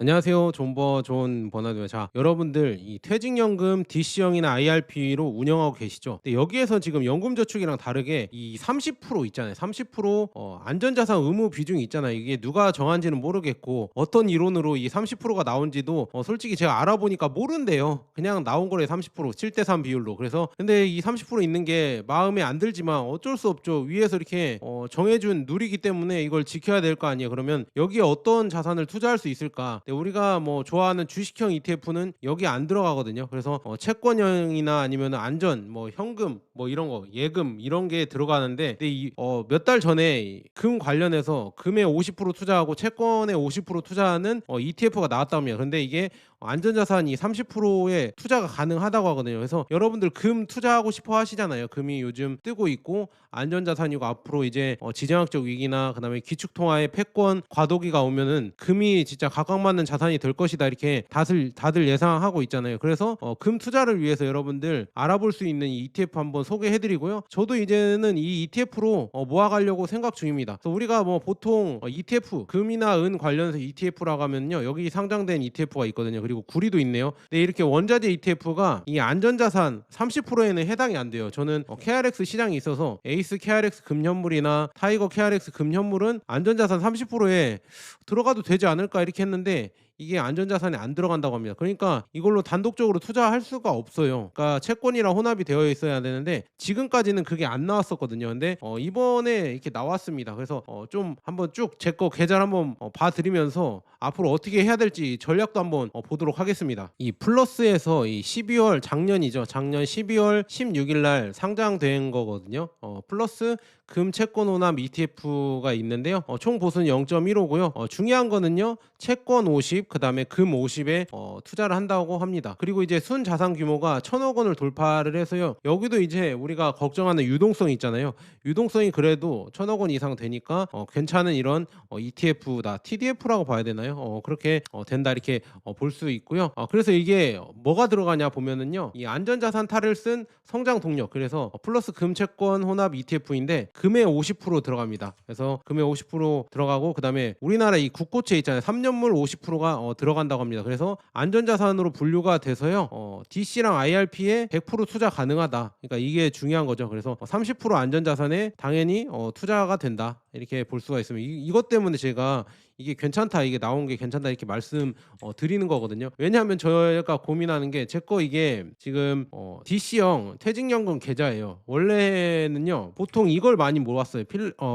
안녕하세요. 존 버나드요. 자, 여러분들 이 퇴직연금 DC형이나 IRP로 운영하고 계시죠? 근데 여기에서 지금 연금저축이랑 다르게 이 30% 있잖아요. 30% 안전자산 의무 비중이 있잖아요. 이게 누가 정한지는 모르겠고 어떤 이론으로 이 30%가 나온지도 솔직히 제가 알아보니까 모른대요. 그냥 나온 거래 30% 7대3 비율로. 그래서 근데 이 30% 있는 게 마음에 안 들지만 어쩔 수 없죠. 위에서 이렇게 정해준 룰이기 때문에 이걸 지켜야 될 거 아니에요. 그러면 여기에 어떤 자산을 투자할 수 있을까? 우리가 뭐 좋아하는 주식형 ETF는 여기 안 들어가거든요. 그래서 채권형이나 아니면 안전, 뭐 현금, 뭐 이런 거, 예금 이런 게 들어가는데, 근데 몇 달 전에 금 관련해서 금에 50% 투자하고 채권에 50% 투자하는 ETF가 나왔다 합니다. 근데 이게 안전자산이 30%의 투자가 가능하다고 하거든요. 그래서 여러분들 금 투자하고 싶어 하시잖아요. 금이 요즘 뜨고 있고 안전자산이고 앞으로 이제 지정학적 위기나 그다음에 기축통화의 패권 과도기가 오면은 금이 진짜 각광받는 자산이 될 것이다 이렇게 다들 예상하고 있잖아요. 그래서 금 투자를 위해서 여러분들 알아볼 수 있는 이 ETF 한번 소개해드리고요. 저도 이제는 이 ETF로 모아가려고 생각 중입니다. 그래서 우리가 뭐 보통 ETF 금이나 은 관련해서 ETF라고 하면요, 여기 상장된 ETF가 있거든요. 그리고 구리도 있네요. 근데 이렇게 원자재 ETF가 이 안전자산 30%에는 해당이 안 돼요. 저는 KRX 시장이 있어서 에이스 KRX 금현물이나 타이거 KRX 금현물은 안전자산 30%에 들어가도 되지 않을까 이렇게 했는데 이게 안전자산에 안 들어간다고 합니다. 그러니까 이걸로 단독적으로 투자할 수가 없어요. 그러니까 채권이랑 혼합이 되어 있어야 되는데 지금까지는 그게 안 나왔었거든요. 근데 이번에 이렇게 나왔습니다. 그래서 좀 한번 쭉 제 거 계좌를 한번 봐드리면서 앞으로 어떻게 해야 될지 전략도 한번 보도록 하겠습니다. 이 플러스에서 이 12월 작년이죠. 작년 12월 16일 날 상장된 거거든요. 플러스 금 채권 혼합 ETF가 있는데요. 총 보수는 0.15고요. 중요한 거는요, 채권 50, 그다음에 금 50에 투자를 한다고 합니다. 그리고 이제 순 자산 규모가 1,000억 원을 돌파를 해서요. 여기도 이제 우리가 걱정하는 유동성이 있잖아요. 유동성이 그래도 1,000억 원 이상 되니까 괜찮은 이런 ETF다. TDF라고 봐야 되나요? 그렇게 된다 이렇게 볼 수 있고요. 그래서 이게 뭐가 들어가냐 보면은요, 이 안전자산 탈을 쓴 성장 동력. 그래서 플러스 금 채권 혼합 ETF인데 금에 50% 들어갑니다. 그래서 금에 50% 들어가고 그다음에 우리나라 이 국고채 있잖아요. 3년물 50%가 들어간다고 합니다. 그래서 안전자산으로 분류가 돼서요. DC랑 IRP에 100% 투자 가능하다. 그러니까 이게 중요한 거죠. 그래서 30% 안전자산에 당연히 투자가 된다. 이렇게 볼 수가 있습니다. 이것 때문에 제가 이게 괜찮다, 이게 나온 게 괜찮다 이렇게 말씀 드리는 거거든요. 왜냐하면 저희가 고민하는 게 제 거 이게 지금 DC형 퇴직연금 계좌예요. 원래는요 보통 이걸 많이 모았어요.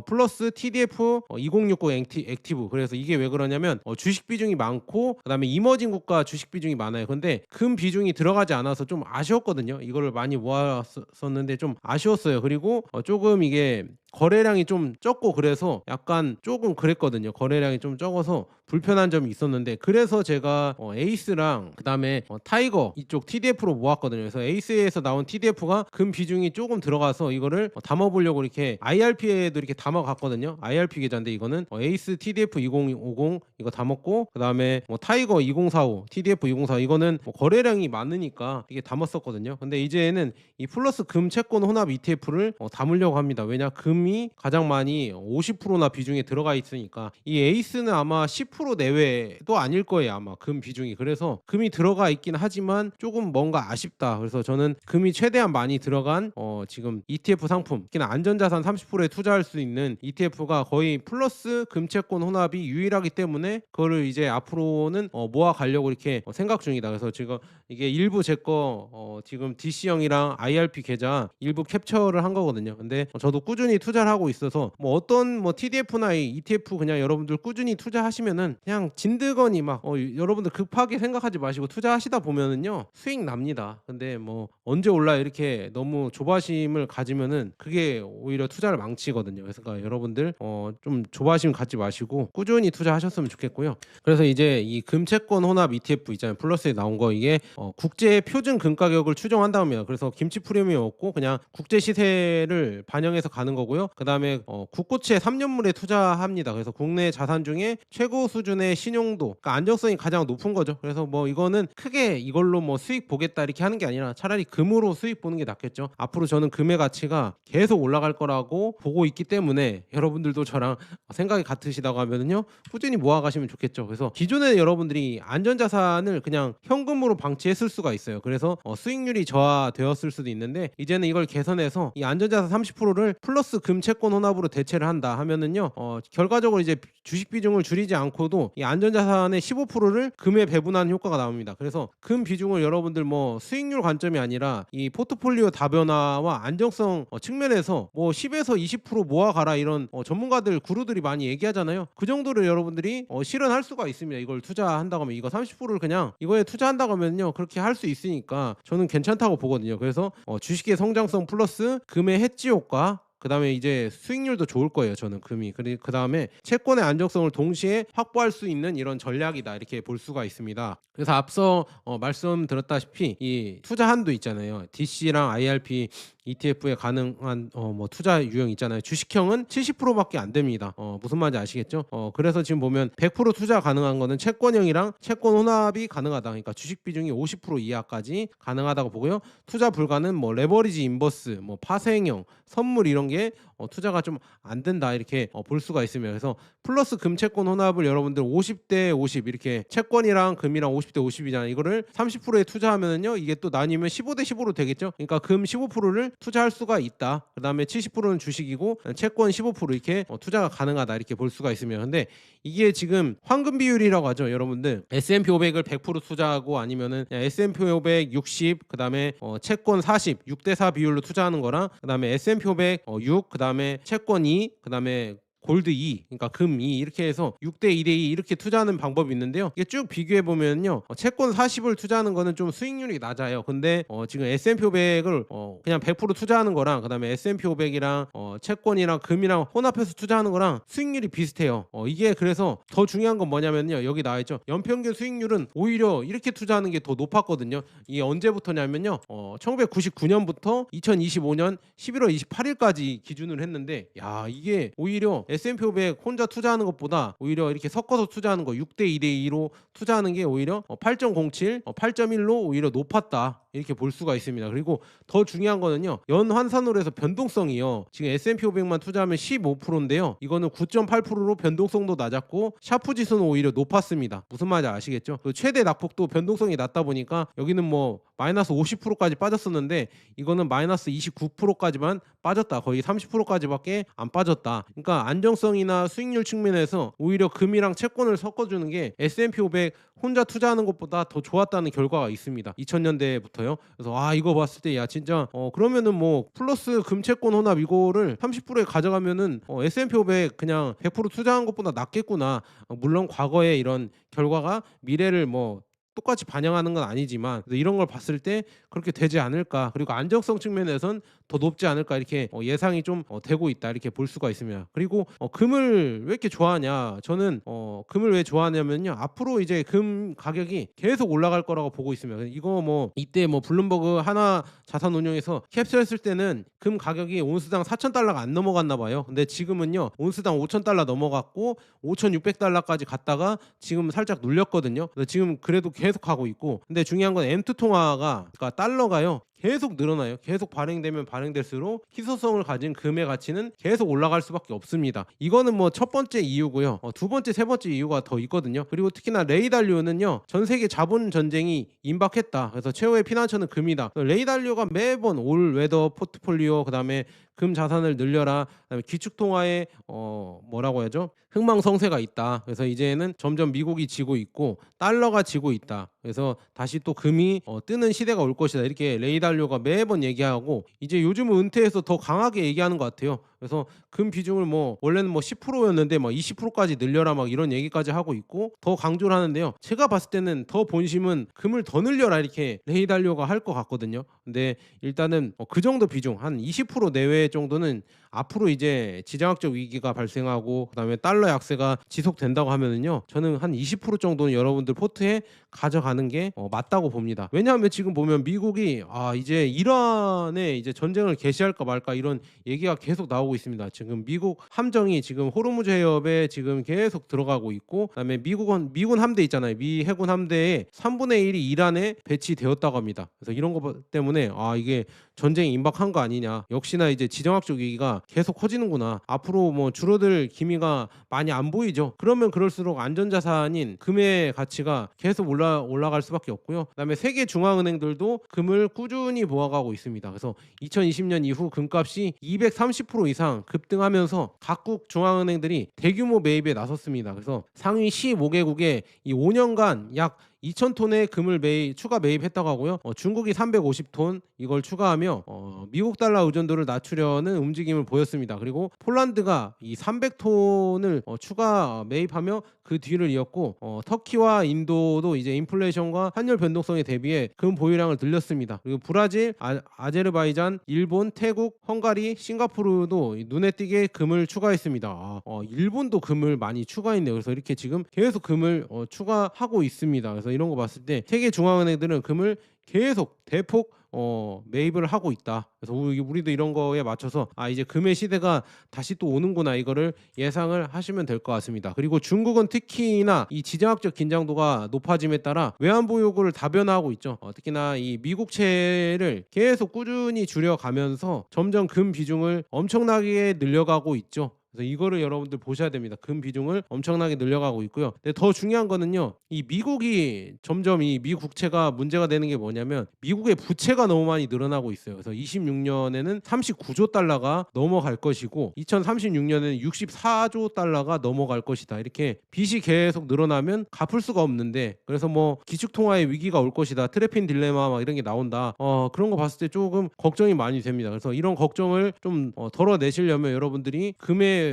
플러스 TDF 2060 액티브. 그래서 이게 왜 그러냐면 주식 비중이 많고 그다음에 이머징 국가 주식 비중이 많아요. 근데 금 비중이 들어가지 않아서 좀 아쉬웠거든요. 이거를 많이 모았었는데 좀 아쉬웠어요. 그리고 조금 이게 거래량이 좀 적고 그래서 약간 조금 그랬거든요. 거래량이 좀 적어서 불편한 점이 있었는데, 그래서 제가 에이스랑 그다음에 타이거 이쪽 TDF로 모았거든요. 그래서 에이스에서 나온 TDF가 금 비중이 조금 들어가서 이거를 담아보려고 이렇게 IRP에도 이렇게 담아갔거든요. IRP 계좌인데 이거는 에이스 TDF 2050 이거 담았고, 그다음에 타이거 2045 TDF 2045 이거는 거래량이 많으니까 이게 담았었거든요. 근데 이제는 이 플러스 금 채권 혼합 ETF를 담으려고 합니다. 왜냐, 금이 가장 많이 50%나 비중에 들어가 있으니까. 이 에이스는 아마 10% 내외도 아닐 거예요, 아마 금 비중이. 그래서 금이 들어가 있긴 하지만 조금 뭔가 아쉽다. 그래서 저는 금이 최대한 많이 들어간 지금 ETF 상품, 특히나 안전자산 30%에 투자할 수 있는 ETF가 거의 플러스 금채권 혼합이 유일하기 때문에 그거를 이제 앞으로는 모아 가려고 이렇게 생각 중이다. 그래서 지금 이게 일부 제 거 지금 DC형이랑 IRP 계좌 일부 캡처를 한 거거든요. 근데 저도 꾸준히 투자를 하고 있어서 어떤 TDF나 ETF 그냥 여러분들 꾸준히 투자하시면은 그냥 진드거니 막 여러분들 급하게 생각하지 마시고 투자하시다 보면은요 수익 납니다. 근데 언제 올라 이렇게 너무 조바심을 가지면은 그게 오히려 투자를 망치거든요. 그래서 그러니까 여러분들 좀 조바심 갖지 마시고 꾸준히 투자하셨으면 좋겠고요. 그래서 이제 이 금채권 혼합 ETF 있잖아요. 플러스에 나온 거, 이게 국제 표준 금 가격을 추정한답니다. 그래서 김치 프리미엄 없고 그냥 국제 시세를 반영해서 가는 거고요. 하고요. 그다음에 국고채 3년물에 투자합니다. 그래서 국내 자산 중에 최고 수준의 신용도, 그러니까 안정성이 가장 높은 거죠. 그래서 뭐 이거는 크게 이걸로 뭐 수익 보겠다 이렇게 하는 게 아니라 차라리 금으로 수익 보는 게 낫겠죠. 앞으로 저는 금의 가치가 계속 올라갈 거라고 보고 있기 때문에 여러분들도 저랑 생각이 같으시다고 하면은요, 꾸준히 모아 가시면 좋겠죠. 그래서 기존에 여러분들이 안전자산을 그냥 현금으로 방치했을 수가 있어요. 그래서 수익률이 저하되었을 수도 있는데, 이제는 이걸 개선해서 이 안전자산 30%를 플러스 금 채권 혼합으로 대체를 한다 하면은요, 결과적으로 이제 주식 비중을 줄이지 않고도 이 안전자산의 15%를 금에 배분하는 효과가 나옵니다. 그래서 금 비중을 여러분들 뭐 수익률 관점이 아니라 이 포트폴리오 다변화와 안정성 측면에서 뭐 10에서 20% 모아가라, 이런 전문가들 구루들이 많이 얘기하잖아요. 그 정도를 여러분들이 실현할 수가 있습니다. 이걸 투자한다고 하면, 이거 30%를 그냥 이거에 투자한다고 하면요, 그렇게 할 수 있으니까 저는 괜찮다고 보거든요. 그래서 주식의 성장성 플러스 금의 해지 효과, 그다음에 이제 수익률도 좋을 거예요. 저는 금이. 그다음에 채권의 안정성을 동시에 확보할 수 있는 이런 전략이다, 이렇게 볼 수가 있습니다. 그래서 앞서 말씀드렸다시피 이 투자 한도 있잖아요. DC랑 IRP ETF에 가능한 뭐 투자 유형 있잖아요. 주식형은 70%밖에 안 됩니다. 무슨 말인지 아시겠죠? 그래서 지금 보면 100% 투자 가능한 거는 채권형이랑 채권 혼합이 가능하다. 그러니까 주식 비중이 50% 이하까지 가능하다고 보고요. 투자 불가는 뭐 레버리지 인버스, 뭐 파생형, 선물 이런 게 투자가 좀 안 된다, 이렇게 볼 수가 있습니다. 그래서 플러스 금 채권 혼합을 여러분들 50대 50 이렇게, 채권이랑 금이랑 50대 50이잖아요. 이거를 30%에 투자하면은요, 이게 또 나뉘면 15대 15로 되겠죠. 그러니까 금 15%를 투자할 수가 있다. 그다음에 70%는 주식이고 채권 15% 이렇게 투자가 가능하다, 이렇게 볼 수가 있습니다. 근데 이게 지금 황금 비율이라고 하죠. 여러분들 S&P 500을 100% 투자하고 아니면은 S&P 500 60, 그다음에 채권 40, 6대 4 비율로 투자하는 거랑, 그다음에 S&P 500 6, 그다음에 채권 2, 그다음에 골드 2, 그러니까 금 2, 이렇게 해서 6대 2대 2 이렇게 투자하는 방법이 있는데요. 이게 쭉 비교해 보면요, 채권 40을 투자하는 거는 좀 수익률이 낮아요. 근데 지금 S&P 500을 그냥 100% 투자하는 거랑, 그다음에 S&P 500이랑 채권이랑 금이랑 혼합해서 투자하는 거랑 수익률이 비슷해요. 이게 그래서 더 중요한 건 뭐냐면요, 여기 나와 있죠. 연평균 수익률은 오히려 이렇게 투자하는 게 더 높았거든요. 이게 언제부터냐면요, 1999년부터 2025년 11월 28일까지 기준으로 했는데, 야, 이게 오히려 S&P 500 혼자 투자하는 것보다 오히려 이렇게 섞어서 투자하는 거 6대 2대 2로 투자하는 게 오히려 8.07, 8.1로 오히려 높았다, 이렇게 볼 수가 있습니다. 그리고 더 중요한 거는요, 연환산으로 해서 변동성이요, 지금 S&P 500만 투자하면 15%인데요, 이거는 9.8%로 변동성도 낮았고 샤프 지수는 오히려 높았습니다. 무슨 말인지 아시겠죠? 그 최대 낙폭도 변동성이 낮다 보니까 여기는 뭐 마이너스 50%까지 빠졌었는데 이거는 마이너스 29%까지만 빠졌다. 거의 30%까지밖에 안 빠졌다. 그러니까 안정성이나 수익률 측면에서 오히려 금이랑 채권을 섞어주는 게 S&P 500 혼자 투자하는 것보다 더 좋았다는 결과가 있습니다. 2000년대부터요. 그래서 이거 봤을 때 야 진짜 그러면은 뭐 플러스 금채권 혼합 이거를 30%에 가져가면은 S&P 500 그냥 100% 투자한 것보다 낫겠구나. 물론 과거에 이런 결과가 미래를 뭐 똑같이 반영하는 건 아니지만 이런 걸 봤을 때 그렇게 되지 않을까, 그리고 안정성 측면에선 더 높지 않을까, 이렇게 예상이 좀 되고 있다, 이렇게 볼 수가 있습니다. 그리고 금을 왜 이렇게 좋아하냐, 저는 금을 왜 좋아하냐면요, 앞으로 이제 금 가격이 계속 올라갈 거라고 보고 있습니다. 이거 뭐 이때 뭐 블룸버그 하나 자산운용에서 캡슐했을 때는 금 가격이 온스당 4,000달러가 안 넘어갔나 봐요. 근데 지금은요, 온스당 5,000달러 넘어갔고 5,600달러까지 갔다가 지금 살짝 눌렸거든요. 지금 그래도 계속 가고 있고, 근데 중요한 건 M2 통화가, 그러니까 달러가요, 계속 늘어나요. 계속 발행되면 발행될수록 희소성을 가진 금의 가치는 계속 올라갈 수밖에 없습니다. 이거는 뭐 첫 번째 이유고요. 두 번째, 세 번째 이유가 더 있거든요. 그리고 특히나 레이달리오는요, 전 세계 자본 전쟁이 임박했다. 그래서 최후의 피난처는 금이다. 레이달리오가 매번 올 웨더 포트폴리오, 그다음에 금 자산을 늘려라, 그다음에 기축 통화에 뭐라고 하죠? 흥망성쇠가 있다. 그래서 이제는 점점 미국이 지고 있고 달러가 지고 있다. 그래서 다시 또 금이 뜨는 시대가 올 것이다, 이렇게 레이달료가 매번 얘기하고, 이제 요즘은 은퇴해서 더 강하게 얘기하는 것 같아요. 그래서 금 비중을 뭐 원래는 뭐 10%였는데 뭐 20%까지 늘려라, 막 이런 얘기까지 하고 있고 더 강조를 하는데요. 제가 봤을 때는 더 본심은 금을 더 늘려라, 이렇게 레이달료가 할 것 같거든요. 근데 일단은 그 정도 비중 한 20% 내외 배 정도는 앞으로 이제 지정학적 위기가 발생하고 그다음에 달러 약세가 지속된다고 하면은요. 저는 한 20% 정도는 여러분들 포트에 가져가는 게 맞다고 봅니다. 왜냐하면 지금 보면 미국이 이제 이란에 이제 전쟁을 개시할까 말까 이런 얘기가 계속 나오고 있습니다. 지금 미국 함정이 지금 호르무즈 해협에 지금 계속 들어가고 있고 그다음에 미군 함대 있잖아요. 미 해군 함대의 3분의 1이 이란에 배치되었다고 합니다. 그래서 이런 거 때문에 이게 전쟁이 임박한 거 아니냐. 역시나 이제 지정학적 위기가 계속 커지는구나. 앞으로 뭐 줄어들 기미가 많이 안 보이죠. 그러면 그럴수록 안전자산인 금의 가치가 계속 올라갈 수밖에 없고요. 그다음에 세계 중앙은행들도 금을 꾸준히 모아가고 있습니다. 그래서 2020년 이후 금값이 230% 이상 급등하면서 각국 중앙은행들이 대규모 매입에 나섰습니다. 그래서 상위 15개국에 이 5년간 약 2,000톤의 금을 추가 매입했다고 하고요. 중국이 350톤 이걸 추가하며 미국 달러 의존도를 낮추려는 움직임을 보였습니다. 그리고 폴란드가 이 300톤을 추가 매입하며 그 뒤를 이었고 터키와 인도도 이제 인플레이션과 환율 변동성에 대비해 금 보유량을 늘렸습니다. 그리고 브라질, 아제르바이잔, 일본, 태국, 헝가리, 싱가포르도 눈에 띄게 금을 추가했습니다. 일본도 금을 많이 추가했네요. 그래서 이렇게 지금 계속 금을 추가하고 있습니다. 그래서 이런 거 봤을 때 세계 중앙은행들은 금을 계속 대폭 매입을 하고 있다. 그래서 우리도 이런 거에 맞춰서 이제 금의 시대가 다시 또 오는구나 이거를 예상을 하시면 될 것 같습니다. 그리고 중국은 특히나 이 지정학적 긴장도가 높아짐에 따라 외환 보유고를 다변화하고 있죠. 특히나 이 미국채를 계속 꾸준히 줄여가면서 점점 금 비중을 엄청나게 늘려가고 있죠. 그래서 이거를 여러분들 보셔야 됩니다. 금 비중을 엄청나게 늘려가고 있고요. 근데 더 중요한 거는요. 이 미국이 점점 이 미국 국채가 문제가 되는 게 뭐냐면 미국의 부채가 너무 많이 늘어나고 있어요. 그래서 26년에는 39조 달러가 넘어갈 것이고 2036년에는 64조 달러가 넘어갈 것이다. 이렇게 빚이 계속 늘어나면 갚을 수가 없는데 그래서 뭐 기축통화의 위기가 올 것이다. 트래핀 딜레마 막 이런 게 나온다. 그런 거 봤을 때 조금 걱정이 많이 됩니다. 그래서 이런 걱정을 좀 덜어내시려면 여러분들이 금에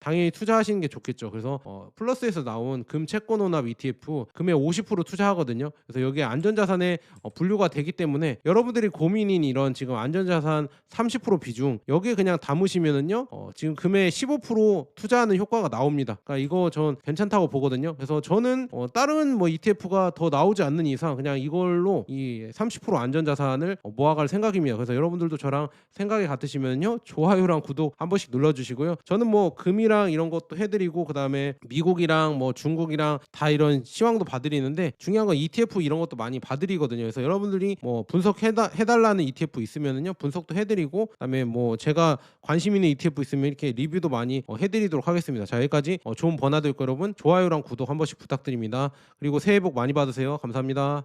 당연히 투자하시는 게 좋겠죠. 그래서 플러스에서 나온 금 채권호납 ETF 금에 50% 투자하거든요. 그래서 여기에 안전자산에 분류가 되기 때문에 여러분들이 고민인 이런 지금 안전자산 30% 비중 여기에 그냥 담으시면은요 지금 금에 15% 투자하는 효과가 나옵니다. 그러니까 이거 전 괜찮다고 보거든요. 그래서 저는 다른 뭐 ETF가 더 나오지 않는 이상 그냥 이걸로 이 30% 안전자산을 모아갈 생각입니다. 그래서 여러분들도 저랑 생각이 같으시면요 좋아요랑 구독 한 번씩 눌러주시고요. 저는 뭐 금이랑 이런 것도 해드리고 그다음에 미국이랑 뭐 중국이랑 다 이런 시황도 봐드리는데 중요한 건 ETF 이런 것도 많이 봐드리거든요. 그래서 여러분들이 뭐 분석해달라는 ETF 있으면은요 분석도 해드리고 그다음에 뭐 제가 관심 있는 ETF 있으면 이렇게 리뷰도 많이 해드리도록 하겠습니다. 자 여기까지 좋은 번화도 있고 여러분 좋아요랑 구독 한 번씩 부탁드립니다. 그리고 새해 복 많이 받으세요. 감사합니다.